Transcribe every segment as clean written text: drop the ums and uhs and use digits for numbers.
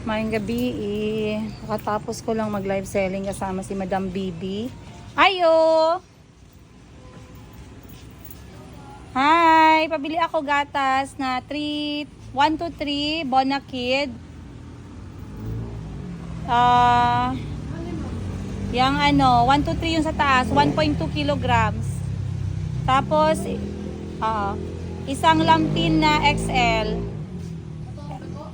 Mayang gabi Nakatapos ko lang mag live selling kasama si Madam Bibi. Ayo! Hi! Pabili ako gatas na 1 to 3 Bonakid. Yung 1 to 3 yung sa taas, 1.2 kilograms. Tapos, isang lampin na XL.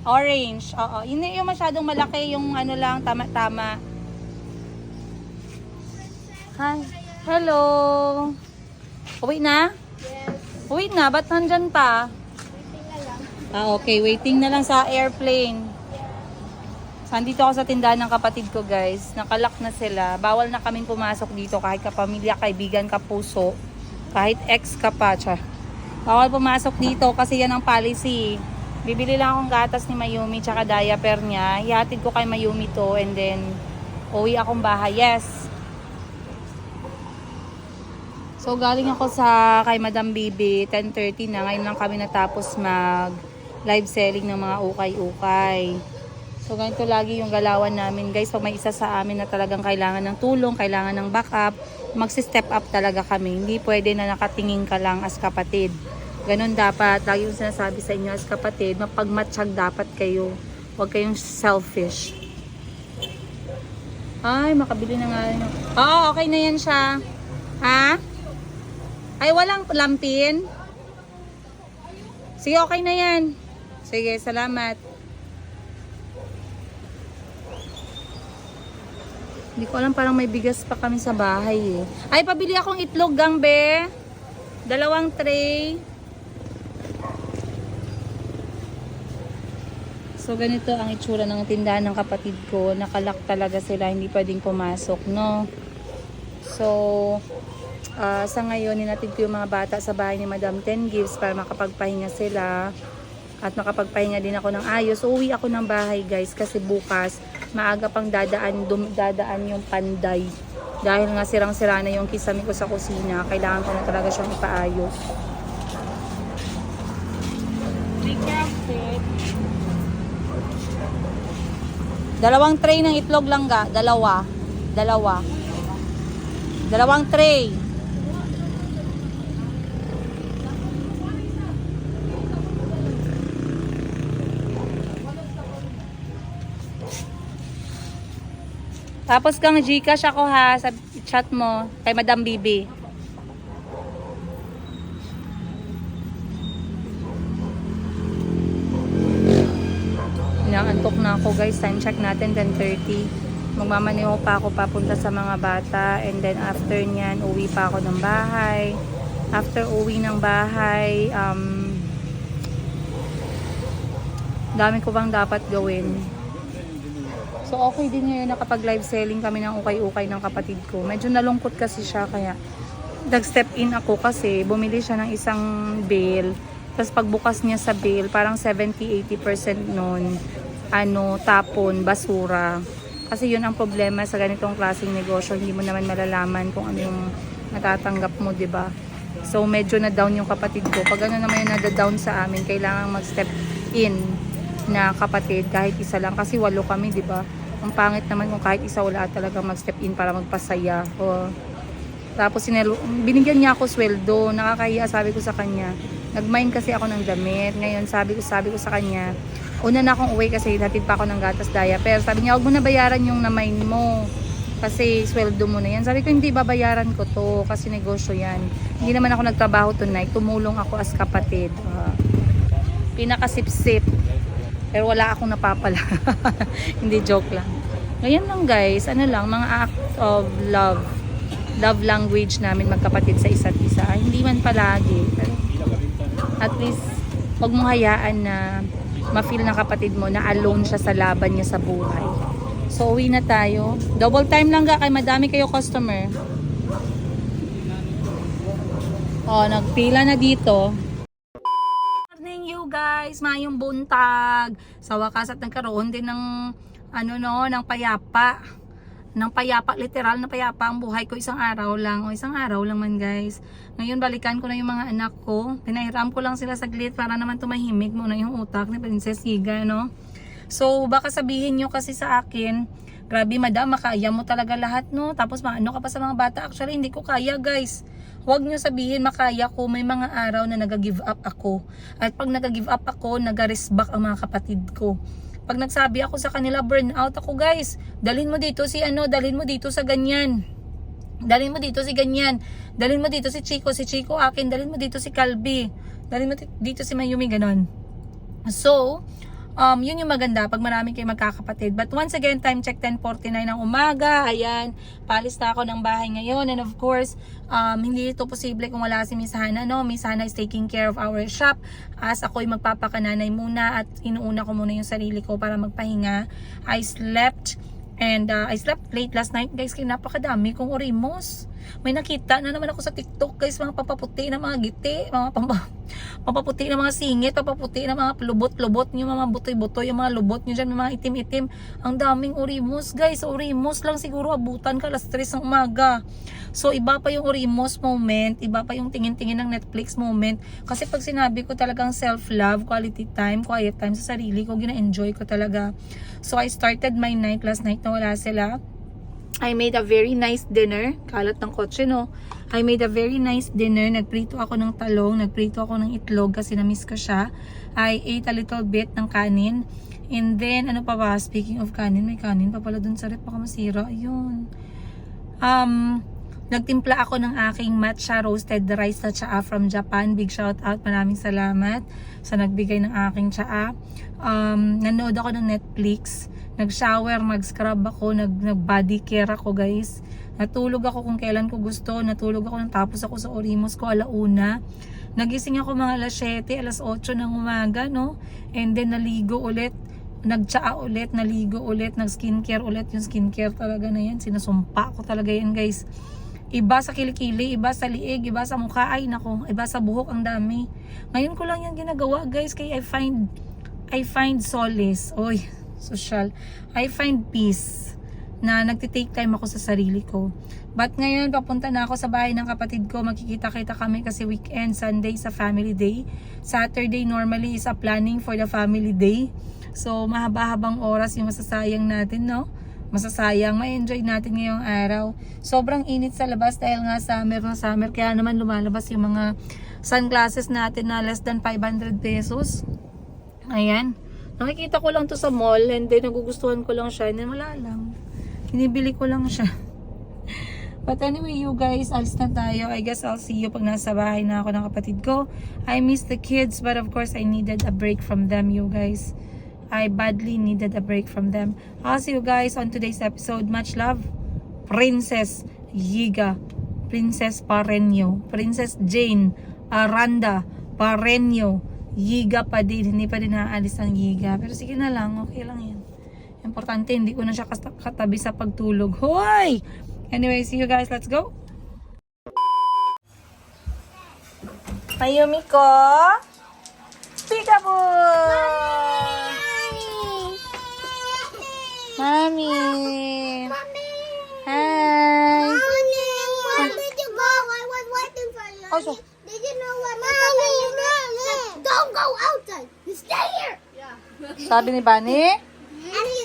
Orange, oo. Hindi yung masyadong malaki, yung lang, tama-tama. Hi. Hello. Uwi na? Yes. Uwi na? Ba't nandyan pa? Waiting na lang. Okay. Waiting na lang sa airplane. Sandito ako sa tindahan ng kapatid ko, guys. Nakalak na sila. Bawal na kaming pumasok dito kahit kapamilya, kaibigan, kapuso. Kahit ex ka pa, tsa. Bawal pumasok dito kasi yan ang policy. Bibili lang akong gatas ni Mayumi tsaka diaper niya. Hihatid ko kay Mayumi to and then uwi akong bahay. Yes. So galing ako sa kay Madam Bibi, 10:30 na. Ngayon lang kami natapos mag live selling ng mga ukay-ukay. So ganito lagi yung galawan namin, guys. Pag may isa sa amin na talagang kailangan ng tulong, kailangan ng backup, magsi-step up talaga kami. Hindi pwede na nakatingin ka lang as kapatid. Ganon dapat. Lagi yung sinasabi sa inyo as kapatid, mapagmatsyag dapat kayo. Huwag kayong selfish. Ay, makabili na nga rin. Oo, okay na yan siya. Ha? Ay, walang lampin? Sige, okay na yan. Sige, salamat. Hindi ko alam, parang may bigas pa kami sa bahay eh. Ay, pabili akong itlog, Gangbe. 2 tray. So, ganito ang itsura ng tindahan ng kapatid ko. Nakalak talaga sila. Hindi pwedeng pumasok, no? So, sa ngayon, ninatid ko yung mga bata sa bahay ni Madam 10 Gives para makapagpahinga sila. At makapagpahinga din ako ng ayos. So, uwi ako ng bahay, guys. Kasi bukas, maaga pang dadaan yung panday. Dahil nga sirang-sira na yung kisame ko sa kusina. Kailangan ko na talaga siyang ipaayos. Be careful. 2 tray ng itlog lang ga. 2. 2 tray. Tapos kang Gcash ako ha sa chat mo kay Madam Bibi. Inaantok na ako, guys. Time check natin 10:30. Magmamaneho pa ako papunta sa mga bata and then after nyan uwi pa ako ng bahay. After uwi ng bahay, dami ko bang dapat gawin. So okay din ngayon nakapag live selling kami ng ukay-ukay ng kapatid ko. Medyo nalungkot kasi siya kaya nag-step in ako kasi bumili siya ng isang bale. Tapos pagbukas niya sa bale, parang 70-80% nun, tapon, basura. Kasi yun ang problema sa ganitong klaseng negosyo. Hindi mo naman malalaman kung ano yung natatanggap mo, di ba? So medyo na-down yung kapatid ko. Pag ano naman yung na-down sa amin, kailangan mag-step in na kapatid kahit isa lang. Kasi 8 kami, di ba? Ang pangit naman kung kahit isa wala talaga mag-step in para magpasaya. Tapos binigyan niya ako sweldo. Nakakahiya, sabi ko sa kanya. Nag-mine kasi ako ng damit. Ngayon sabi ko sa kanya, una na akong uwi kasi hatid pa ako ng gatas diaper. Sabi niya, huwag mo na bayaran yung na-mine mo. Kasi sweldo mo na yan. Sabi ko, hindi, babayaran ko to. Kasi negosyo yan. Hindi naman ako nagtrabaho tonight. Tumulong ako as kapatid. Pinakasip-sip. Pero wala akong napapala. Hindi, joke lang. Ngayon lang, guys. Mga act of love. Love language namin magkapatid sa isa't isa. Hindi man palagi. Pero at least, huwag mong hayaan na ma-feel ng kapatid mo na alone siya sa laban niya sa buhay. So, uwi na tayo. Double time lang ga kay madami kayo customer. Nagpila na dito. Good morning you guys. Mayong buntag. Sa wakas at nagkaroon din ng ng payapa. Ng payapa, literal na payapa ang buhay ko isang araw lang. O isang araw lang man, guys. Ngayon balikan ko na yung mga anak ko. Pinahiram ko lang sila saglit para naman tumahimik muna yung utak ni Princess Higa, no? So, baka sabihin nyo kasi sa akin, grabe madam, makaya mo talaga lahat, no? Tapos maano ka pa sa mga bata. Actually, hindi ko kaya, guys. Huwag nyo sabihin makaya ko. May mga araw na nag-give up ako. At pag nag-give up ako, nag-rest back ang mga kapatid ko. Pag nagsabi ako sa kanila, burn out ako, guys. Dalhin mo dito si ano, dalhin mo dito sa ganyan. Dalhin mo dito si ganyan. Dalhin mo dito si Chico akin. Dalhin mo dito si Calby. Dalhin mo dito si Mayumi, ganon. So, yun yung maganda pag marami kayo magkakapatid. But once again, time check 10:49 ng umaga. Ayan, paalis na ako ng bahay ngayon. And of course, hindi ito posible kung wala si Miss Hana, no? Miss Hana is taking care of our shop. As ako'y magpapakananay muna at inuuna ko muna yung sarili ko para magpahinga. I slept late last night, guys, kaya napakadami kong orimos. May nakita na naman ako sa TikTok, guys, mga papaputi na mga giti, mga papaputi na mga singit, papaputi na mga lubot-lubot, yung mga butoy-butoy, yung mga lubot nyo dyan, mga itim-itim. Ang daming orimos, guys. Orimos lang siguro abutan ka alas 3 ng umaga. So, iba pa yung orimos moment, iba pa yung tingin-tingin ng Netflix moment. Kasi pag sinabi ko talagang self-love, quality time, quiet time sa sarili ko, gina-enjoy ko talaga. So, I started my night last night na wala sila. I made a very nice dinner. Kalat ng kotse, no? I made a very nice dinner. Nagprito ako ng talong, nagprito ako ng itlog kasi na-miss ko siya. I ate a little bit ng kanin. And then, ano pa ba? Speaking of kanin, may kanin pa pala dun sa rep. Baka masira. Ayun. Nagtimpla ako ng aking matcha roasted rice na tsaa from Japan. Big shout out. Maraming salamat sa nagbigay ng aking tsaa. Nanood ako ng Netflix. Nag-shower, mag-scrub ako, nag-body care ako, guys. Natulog ako kung kailan ko gusto. Natulog ako nang tapos ako sa orimos ko alauna. Nagising ako mga alas 7, alas 8 ng umaga, no? And then naligo ulit. Nagtsaa ulit, naligo ulit, nag-skincare ulit. Yung skincare talaga na yan. Sinasumpa ko talaga yan, guys. Iba sa kilikili, iba sa liig, iba sa mukha. Ay, nako, iba sa buhok, ang dami. Ngayon ko lang yan ginagawa, guys. Kaya I find solace. Oy, social. I find peace na nagtitake time ako sa sarili ko. But ngayon, papunta na ako sa bahay ng kapatid ko. Magkikita-kita kami kasi weekend, Sunday sa family day. Saturday normally is a planning for the family day. So, mahaba-habang oras yung masasayang natin, no? Masasayang, ma-enjoy natin ngayong araw. Sobrang init sa labas dahil nga summer na summer. Kaya naman lumalabas yung mga sunglasses natin na less than 500 pesos. Ayan. Nakikita ko lang to sa mall and then nagugustuhan ko lang siya and then wala lang. Hinibili ko lang siya. But anyway, you guys, alis na tayo. I guess I'll see you pag nasa bahay na ako ng kapatid ko. I miss the kids but of course I needed a break from them, you guys. I badly needed a break from them. I'll see you guys on today's episode. Much love. Princess Yiga. Princess Parenyo. Princess Jane Aranda Parenyo. Yiga pa din, hindi pa din naaalis ang Yiga. Pero sige na lang, okay lang yan. Importante, hindi ko na siya katabi sa pagtulog. Hoy! Anyway, see you guys, let's go! Mayumi ko! Peekaboo! Mami! Hi! Where did you go? I was waiting for you. Oh, so, Did you know what? Mommy! Don't go outside. You stay here. sabi ni Bunny? And he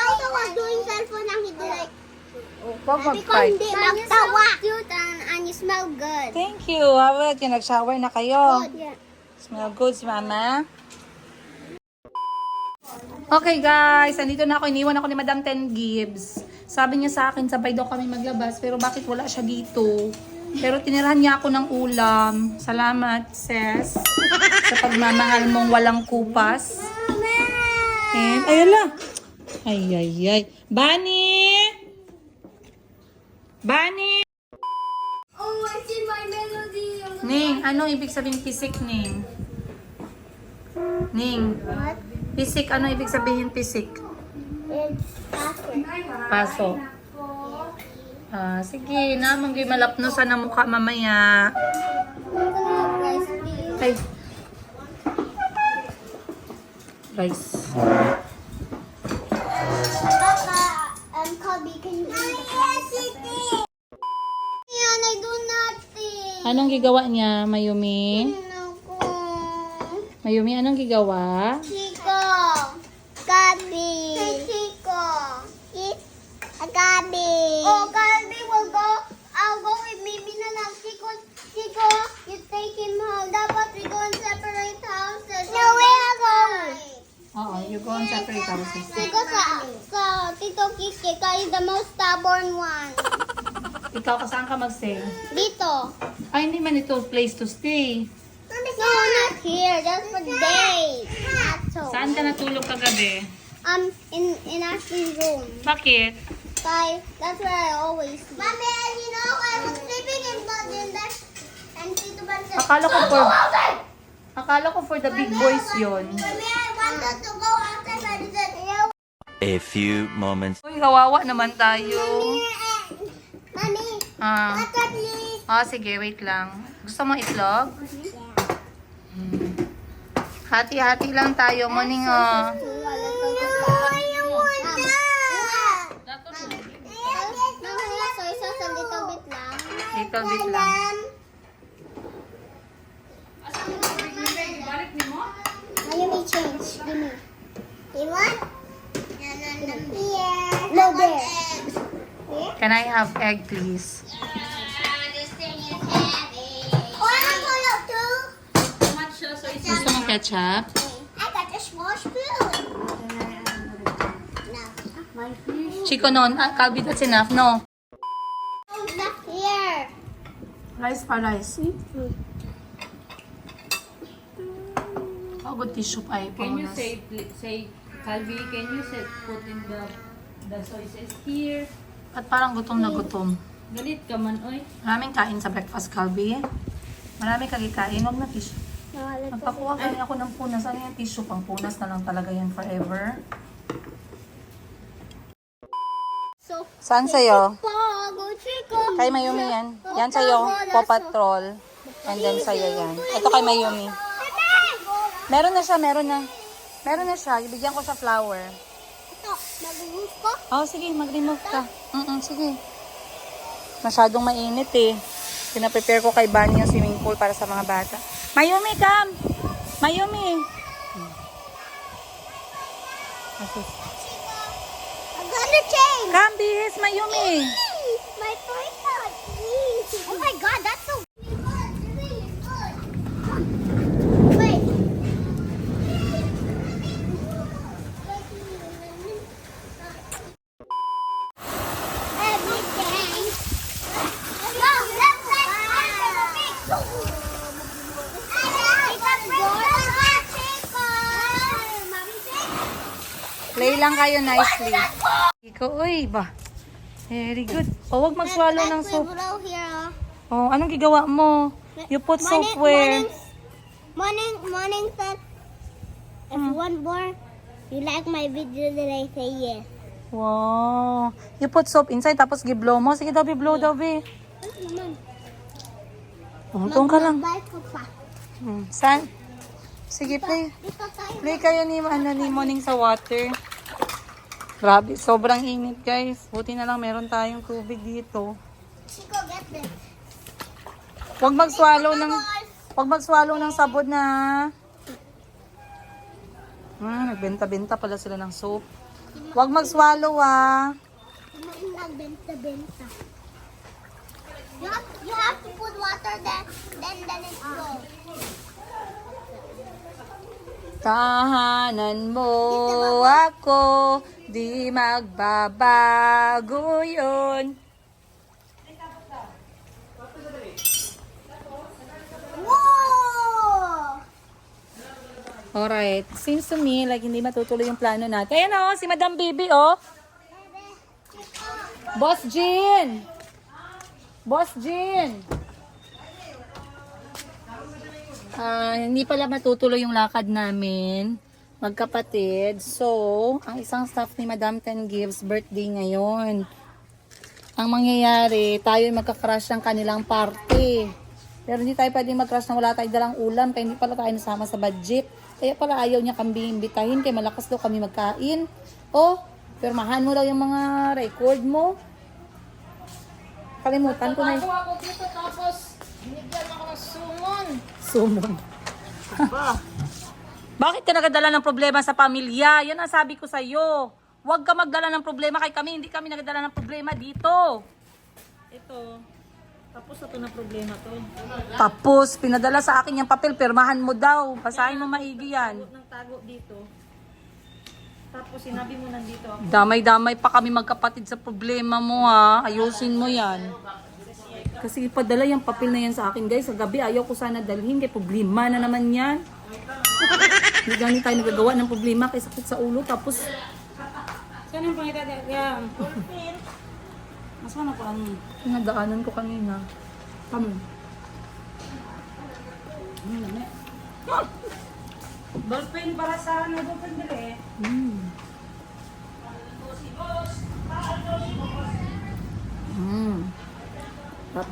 also was doing cellphone and he did like. Huwag Because mag-fight. hindi magtawa. Cute and you smell good. Thank you. How about you? Nag-shower na kayo? Good. Yeah. Smell good si Mama. Okay guys, andito na ako. Iniwan ako ni Madam 10 Gibbs. Sabi niya sa akin, sabay daw kami maglabas. Pero bakit wala siya dito? Pero tinirahan niya ako ng ulam. Salamat, sis. Sa pagmamahal mong walang kupas. And, ayala. Ay. Bunny! Bunny! Oh, I see my melody. Ning, anong ibig sabihin pisik, Ning? Ning, What? pisik, ano ibig sabihin pisik? It's faster. Paso. Sige na, manggi malapnosan na mukha mamaya. Ay. Rice. Papa, Kobe, can you eat Yan, I do nothing. Anong gigawa niya, Mayumi? Naku. Mayumi, anong gigawa? Chico. separate houses. Siguro sa Tito Kiki, ka is the most stubborn one. Ikaw, saan ka mag-stay? Dito. Ay, hindi man ito place to stay. No, not here. Just for days. Not so. Saan ka natulog kagabi? In Ashley's room. Bakit? That's where I always sleep. Mommy, you know, I was sleeping in there. And Tito Ban said, Akala ko for the big boys yon. Mommy, I wanted to go outside, but he said, "Yeah." A few moments. Uy, kawawa naman tayo. Mommy, Ah, water please. sige, wait lang. Gusto mo itlog? Hati-hati lang tayo. Morning, No, I don't want that. No, soy sauce a little bit lang. Little bit lang. Let me change. Give me. You want? Yeah. No, there. Can I have egg, please? This thing is heavy. Oh, I'm gonna do. Gusto mo ketchup? I got a small spoon. No. My fish. Chico, no. Calbi, that's enough. No. Not here. Rice pa rice. Oh, good tissue pa Can you say, Calvi, can you say, put in the soy sauce here? At parang gutom na gutom. Galit ka man, oy. Maraming kain sa breakfast, Calbi. Maraming kagikain. Huwag na tissue. Magpakuha kami ako ng punas. Ano yung tissue? Pang punas na lang talaga yan forever. So, Saan sa'yo? Pago Chico. Kay Mayumi yan. Yan sa'yo, Paw Patrol. And then sa'yo yan. Ito kay Mayumi. Meron na siya, meron na. Meron na siya. Ibigyan ko siya flower. Ito, mag-remove ko. Oh, sige, mag-remove ka. Sige. Masyadong mainit eh. Pinaprepare ko kay Bunny yung swimming pool para sa mga bata. Mayumi, come! Mayumi! I'm gonna change. Come, bis! Mayumi! My toys are please. Oh my god, that's so Wait. Everything. No, let's Play lang kayo nicely. Ikaw, uy, ba? Very good. O, huwag mag-swallow ng soup. Here. Oh, anong gigawa mo? You put soap where? Morning, sir. If you want more, you like my video, then I say yes. Wow. You put soap inside tapos gi-blow mo. Sige daw, bi-blow daw, bi. Ano naman? Doon ka lang. Magbay ko pa. Saan? Sige, play. Dito tayo. Play kayo ni Morning sa water. Grabe, sobrang init, guys. Buti na lang meron tayong tubig dito. Chico, get this. Huwag mag-swallow ng sabon na. Nagbenta-benta pala sila ng soap. Huwag mag-swallow, ah. Nagbenta-benta. You have to put water then it goes. Tahanan mo ako, di magbabago yun. Whoa! Alright, seems to me like hindi matutuloy yung plano natin. Ayan o, si Madam Bibi oh. Boss Jean! Boss Jean! Hindi pala matutuloy yung lakad namin, magkapatid. So, ang isang staff ni Madam Ten Gives birthday ngayon. Ang mangyayari, tayo magka-crush ng kanilang party. Pero hindi tayo pwedeng mag-crush na wala tayong dalang ulam, kaya hindi pala tayo nasama sa budget. Kaya pala ayaw niya kami imbitahin, kaya malakas daw kami magkain. Oh, pirmahan mo daw yung mga record mo. Kalimutan ko na yun. Ako dito tapos binigyan ako ng sumon. Sumon. Bakit ka nagadala ng problema sa pamilya? Yan ang sabi ko sa'yo. Huwag ka magdala ng problema kay kami. Hindi kami nagadala ng problema dito. Ito, tapos na to na problema to. Tapos, pinadala sa akin yung papel. Pirmahan mo daw. Basahin mo maigi yan. Tago ng tago dito. Tapos sinabi mo nandito ako. Damay-damay pa kami magkapatid sa problema mo ha. Ayusin mo yan. Kasi padala yung papel na yan sa akin guys. Sa gabi ayaw ko sana dalhin. Kaya problema na naman yan. Hindi ganun tayo nagagawa ng problema kay sakit sa ulo. Tapos Saan yung pangita niya? Mas ano ko ang... pinagdaanan ko kanina. Kamo. Ballpen para sa ano doon pandali. Tap.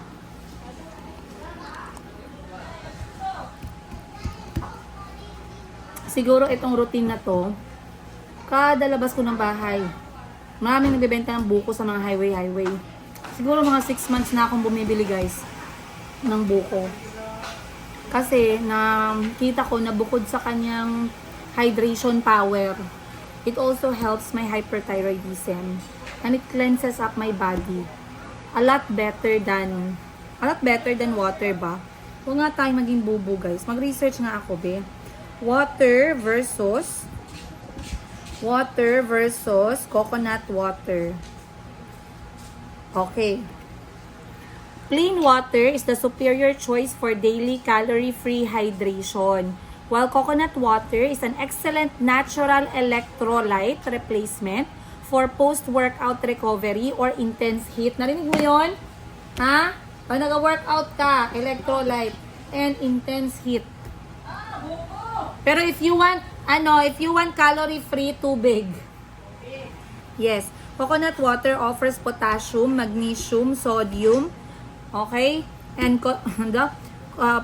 Siguro itong routine na to, kada labas ko ng bahay, maraming nagbebenta ng buko sa mga highway. Siguro mga 6 months na akong bumibili guys ng buko. Kasi nakita ko na bukod sa kanyang hydration power, it also helps my hyperthyroidism and it cleanses up my body. A lot better than water ba? Huwag nga tayo maging bubo guys. Mag-research nga ako be. Water versus coconut water. Okay. Plain water is the superior choice for daily calorie-free hydration, while coconut water is an excellent natural electrolyte replacement for post-workout recovery or intense heat. Narinig mo yun? Ha? Pag nag-workout ka, electrolyte and intense heat. Pero if you want calorie-free, tubig. Yes. Coconut water offers potassium, magnesium, sodium. Okay? And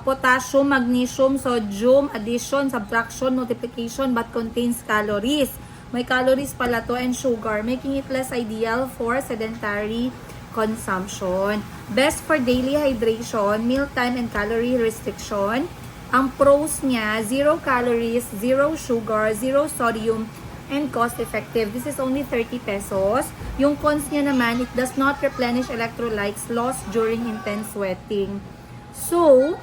potassium, magnesium, sodium, addition, subtraction, multiplication, but contains calories. May calories pala to and sugar, making it less ideal for sedentary consumption. Best for daily hydration, mealtime, and calorie restriction. Ang pros niya, 0 calories, 0 sugar, 0 sodium, and cost effective. This is only 30 pesos. Yung cons niya naman, it does not replenish electrolytes lost during intense sweating. So,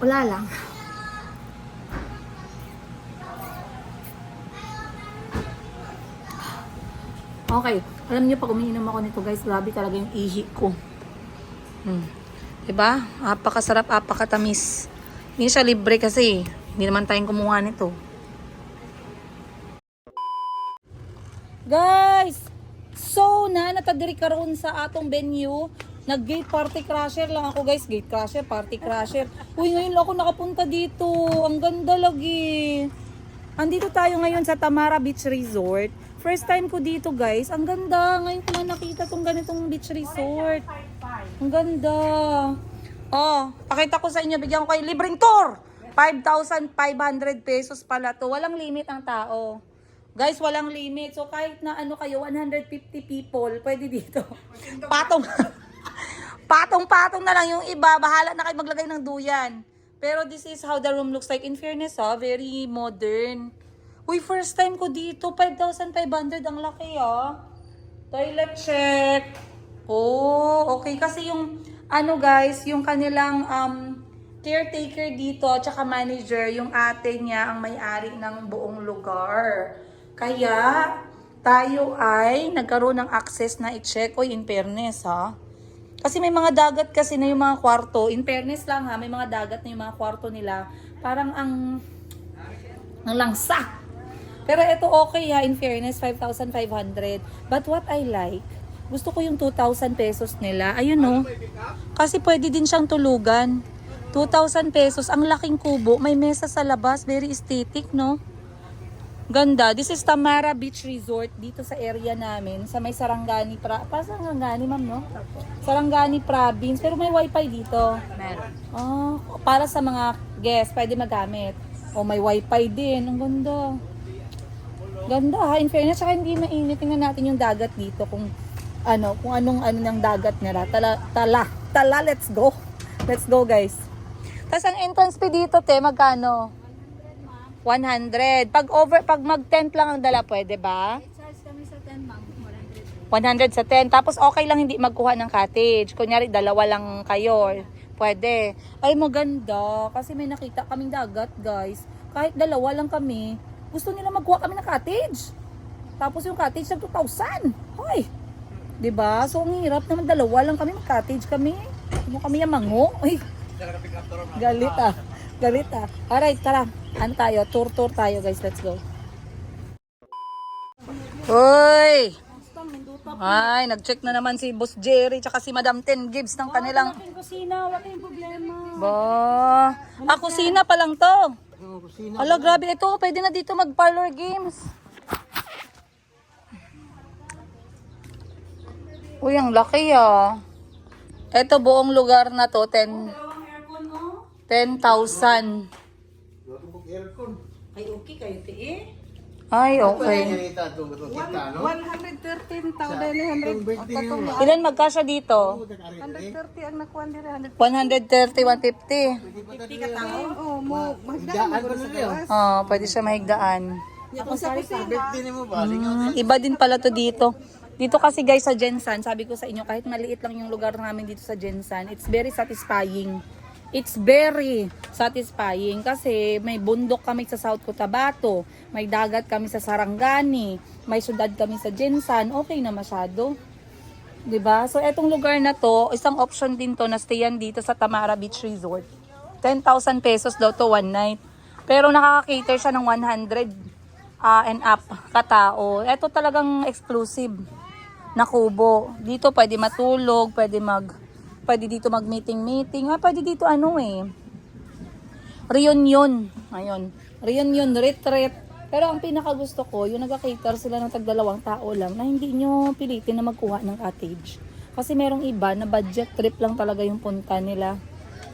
wala lang. Okay. Alam niyo, pag umiinom ako nito guys, grabe talaga yung ihi ko. Diba? Apakasarap, apakatamis. Hindi siya libre kasi. Hindi naman tayong kumuha nito. Guys! So na, natadiri karoon sa atong venue. Nag-gate party crasher lang ako guys. Gate crasher, party crasher. Uy, ngayon lang ako nakapunta dito. Ang ganda lagi. Andito tayo ngayon sa Tamara Beach Resort. First time ko dito guys. Ang ganda. Ngayon ko lang nakita tong ganitong beach resort. Ang ganda. Oh, pakita ko sa inyo. Bigyan ko kayo libreng tour. 5,500 pesos pala to. Walang limit ang tao. Guys, walang limit. So kahit na ano kayo, 150 people, pwede dito. Patong. Patong-patong na lang yung iba. Bahala na kayo maglagay ng duyan. Pero this is how the room looks like. In fairness very modern. Uy, first time ko dito. 5,500 ang laki Toilet check. Oh, okay. Kasi yung, ano guys, yung kanilang caretaker dito, tsaka manager, yung ate niya ang may-ari ng buong lugar. Kaya, tayo ay nagkaroon ng access na i-check. Uy, in fairness Kasi may mga dagat kasi na yung mga kwarto. In fairness lang may mga dagat na yung mga kwarto nila. Parang ang langsa. Pero ito okay in fairness, 5,500. But what I like, gusto ko yung 2,000 pesos nila. Ayun Kasi pwede din siyang tulugan. 2,000 pesos, ang laking kubo. May mesa sa labas, very aesthetic, no? Ganda. This is Tamara Beach Resort dito sa area namin. Sa may Sarangani, Sarangani, ma'am, no? Sarangani Province. Pero may wifi dito. Meron. Para sa mga guests, pwede magamit. May wifi din. Ang ganda. Ganda in fairness, saka hindi mainit. Tingnan natin yung dagat dito kung anong ng dagat nila. Tala, let's go. Let's go, guys. Tapos ang entrance fee dito, magkano? 100. Pag mag-tent lang ang dala, pwede ba? Charge kami sa 10, ma'am. 100 sa 10. Tapos okay lang hindi magkuha ng cottage. Kunyari, dalawa lang kayo. Pwede. Ay, maganda. Kasi may nakita kaming dagat, guys. Kahit dalawa lang kami, Gusto nila magkuha kami ng cottage. Tapos yung cottage nag 2,000. Hoy. 'Di ba? So ang hirap naman, dalawa lang kami mag-cottage kami. Ano kami yamango? Ay. Galit ah. Galit ah. Alright, tara. Ano tayo? Tour tayo guys. Let's go. Hoy! Ay, nag-check na naman si Boss Jerry tsaka si Madam Ten Gibbs ng kanilang... Kusina, wala yung problema. Ba, kusina pa lang to. Ala, grabe ito. Pwede na dito mag-parlor games. Uy, ang laki ah. Ito buong lugar na to, 10,000. Ay, okay kayo, tiye. Ay, okay. 113,000. Ilan magkasya dito? 130 ang nakuha nila. 130, 150. Oh, mo magdaan mo sa gawas. Oh, pwede siya mahigdaan. Kung sa kusina. Iba din pala to dito. Dito kasi guys sa Jensan, sabi ko sa inyo, kahit maliit lang yung lugar namin dito sa Jensan, it's very satisfying. It's very satisfying kasi may bundok kami sa South Cotabato, may dagat kami sa Sarangani, may syudad kami sa Jensan, okay na masyado. 'Di ba? So etong lugar na to, isang option din to na stayan dito sa Tamara Beach Resort. 10,000 pesos daw to one night. Pero nakaka-cater siya ng 100 and up katao. Ito talagang exclusive na kubo. Dito pwede matulog, pwede dito mag-meeting. Pwede dito reunion. Ayun. Reunion, retreat. Pero ang pinakagusto ko, yung nag-cater sila ng tag-2 tao lang na hindi nyo pilitin na magkuha ng cottage. Kasi merong iba na budget trip lang talaga yung punta nila.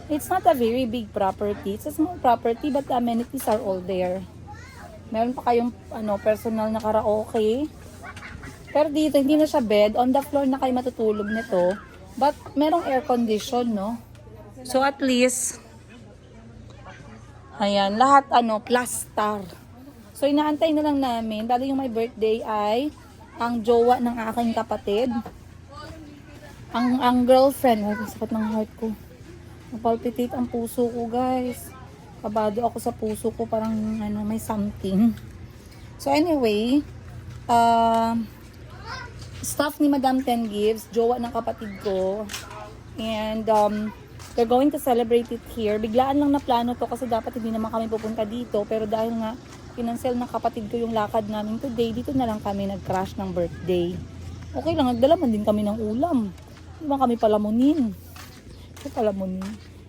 It's not a very big property. It's a small property but the amenities are all there. Meron pa kayong personal na karaoke. Pero dito, hindi na siya bed. On the floor na kayo matutulog nito. But, merong air condition, no? So, at least, ayan, lahat, plus star. So, inaantay na lang namin. Dahil yung my birthday ay ang jowa ng aking kapatid. Ang girlfriend. Ay, sakit ng heart ko. Napalpitate ang puso ko, guys. Kabado ako sa puso ko. Parang, may something. So, anyway, staff ni Madam Ten Gibbs, jowa ng kapatid ko. And they're going to celebrate it here. Biglaan lang na plano to kasi dapat hindi naman kami pupunta dito. Pero dahil nga kinansel ng kapatid ko yung lakad namin today, dito na lang kami nag-crash ng birthday. Okay lang, nagdala man din kami ng ulam. Hindi ba kami palamunin?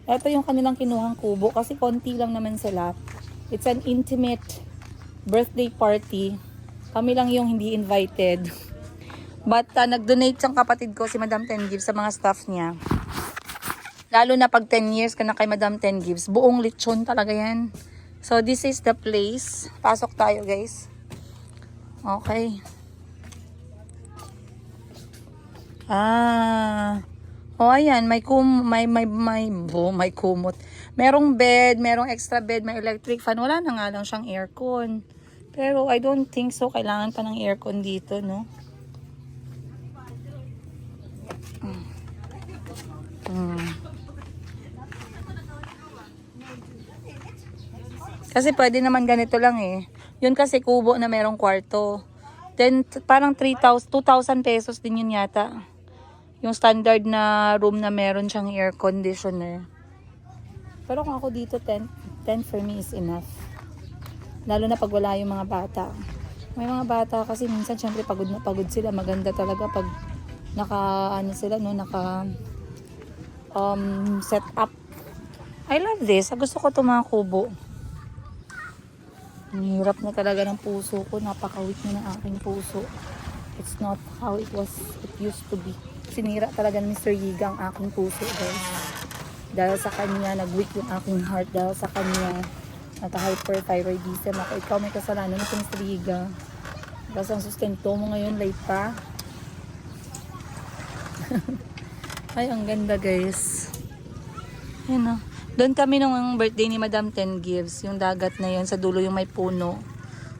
Ito yung kanilang kinuhang kubo kasi konti lang naman sila. It's an intimate birthday party. Kami lang yung hindi invited. But nag-donate siyang kapatid ko, si Madam Ten Gibbs, sa mga staff niya. Lalo na pag 10 years ka na kay Madam Ten Gibbs, buong lechon talaga yan. So this is the place. Pasok tayo guys. Okay. Ayan, may kumot. Merong bed, merong extra bed, may electric fan. Wala na nga lang siyang aircon. Pero I don't think so. Kailangan pa ng aircon dito, no? Kasi pwede naman ganito lang eh. Yun kasi kubo na merong kwarto. Then parang 2,000 pesos din yun yata. Yung standard na room na meron siyang air conditioner. Pero kung ako dito, 10 for me is enough. Lalo na pag wala yung mga bata. May mga bata kasi minsan syempre pagod na pagod sila. Maganda talaga pag naka set up. I love this. Gusto ko itong mga kubo. Ang hirap na talaga ng puso ko. Napakawit na ng aking puso. It's not how it used to be. Sinira talaga ni Mr. Yiga ang aking puso, guys. Dahil sa kanya, nag-weak yung aking heart. Dahil sa kanya, naka-hyperthyroidism ako. Ikaw may kasalanan ito, Mr. Yiga. Kasi ang sustento mo ngayon, late pa. Ay, ang ganda, guys. Yan o. Doon kami nung birthday ni Madam Ten Gibbs. Yung dagat na yun, sa dulo yung may puno.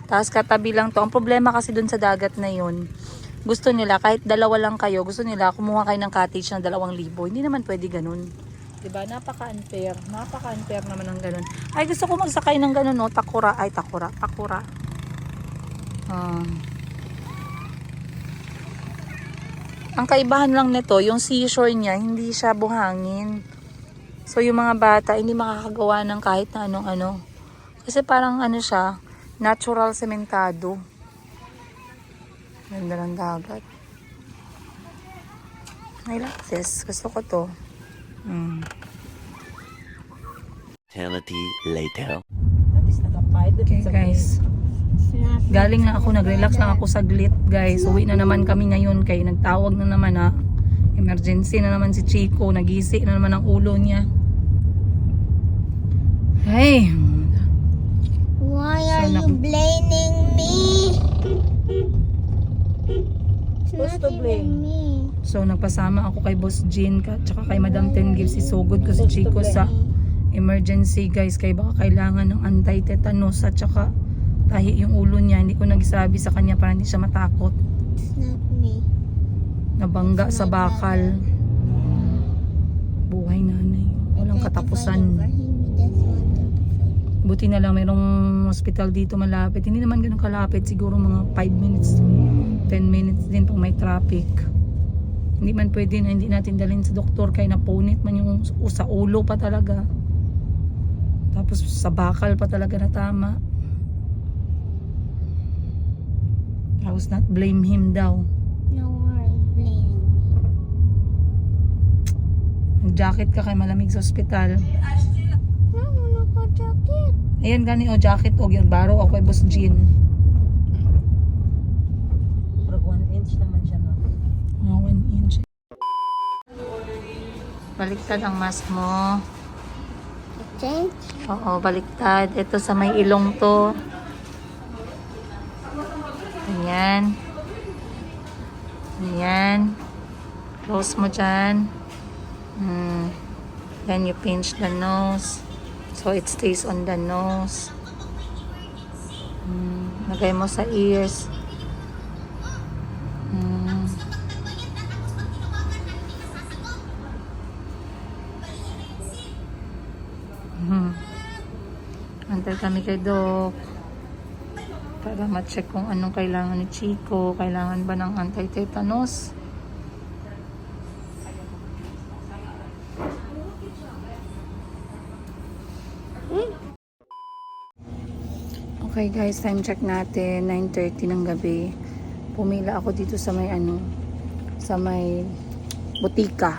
Tapos katabi lang to. Ang problema kasi doon sa dagat na yun, gusto nila, kahit dalawa lang kayo, gusto nila kumuha kayo ng cottage na 2,000. Hindi naman pwede ganun. Diba? Napaka-unfair. Napaka-unfair naman ng ganun. Ay, gusto ko magsakay ng ganun, no? Takura. Ang kaibahan lang nito, yung seashore niya, hindi siya buhangin. So yung mga bata, hindi makakagawa ng kahit na anong ano. Kasi parang ano siya, natural sementado. Ganda ng dagat. I like this. Gusto ko to. Eternity later. Okay guys. Galing na ako, nag-relax lang ako saglit guys. Uwi na naman kami ngayon kay nagtawag na naman ha. Emergency na naman si Chico. Nagisi na naman ang ulo niya. Hey! Why are So, you blaming me? It's Who's not to blame? even me. So nagpasama ako kay Boss Jean tsaka kay Madam Tengil. Sisugod ko si Chico sa emergency guys. Kaya baka kailangan ng anti-tetanus at tsaka tahi yung ulo niya. Hindi ko nagsabi sa kanya para hindi siya matakot. It's not me. Nabangga sa bakal. Buhay nanay. Walang katapusan. Buti na lang mayroong hospital dito malapit. Hindi naman ganun kalapit. Siguro mga 5 minutes, 10 minutes din pag may traffic. Hindi man pwede na hindi natin dalhin sa doktor kaya napunit man yung sa ulo pa talaga. Tapos sa bakal pa talaga na tama. I was not blame him daw. No more blaming me. Nag-jacket ka kay malamig sa ospital. Wala ko jacket. Ayan gani o jacket o yung baro ako kay Boss Jean. Pag 1 inch naman siya, no? 1 inch. Baliktad ang mask mo. Change? Oo, baliktad. Ito sa may ilong to. Ayan. Ayan. Close mo dyan. Then you pinch the nose. So it stays on the nose. Lagay mo sa ears. Antay kami kay Doc para ma-check kung anong kailangan ni Chico. Kailangan ba ng anti-tetanus? Okay guys, time check natin 9:30 ng gabi. Pumila ako dito sa may sa may butika.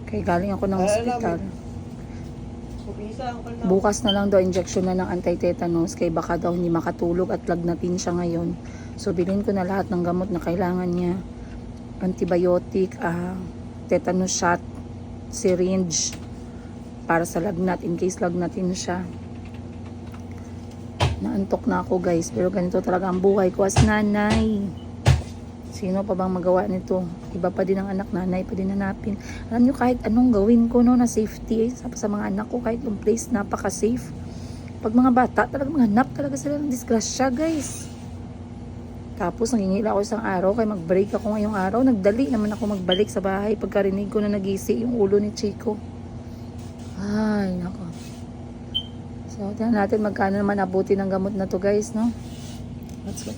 Kaya galing ako ng hospital. Bukas na lang daw injection na ng anti-tetanus kay baka daw hindi makatulog at lagnatin siya ngayon. So bilhin ko na lahat ng gamot na kailangan niya. Antibiotic, tetanus shot, syringe para sa lagnat in case lagnatin siya. Naantok na ako guys, pero ganito talaga ang buhay ko as nanay. Sino pa bang magawa nito? Iba pa din ang anak, nanay pa din hanapin. Alam nyo, kahit anong gawin ko no, na safety sa mga anak ko, kahit yung place napaka-safe. Pag mga bata, talaga maghanap talaga sila ng disgrasya guys. Tapos nangingila ako isang araw, kaya mag-break ako ngayong araw. Nagdali naman ako magbalik sa bahay pagkarinig ko na nagisi yung ulo ni Chico. Ay, nako. So, tingnan natin magkano naman abuti ng gamot na to guys, no? Let's go.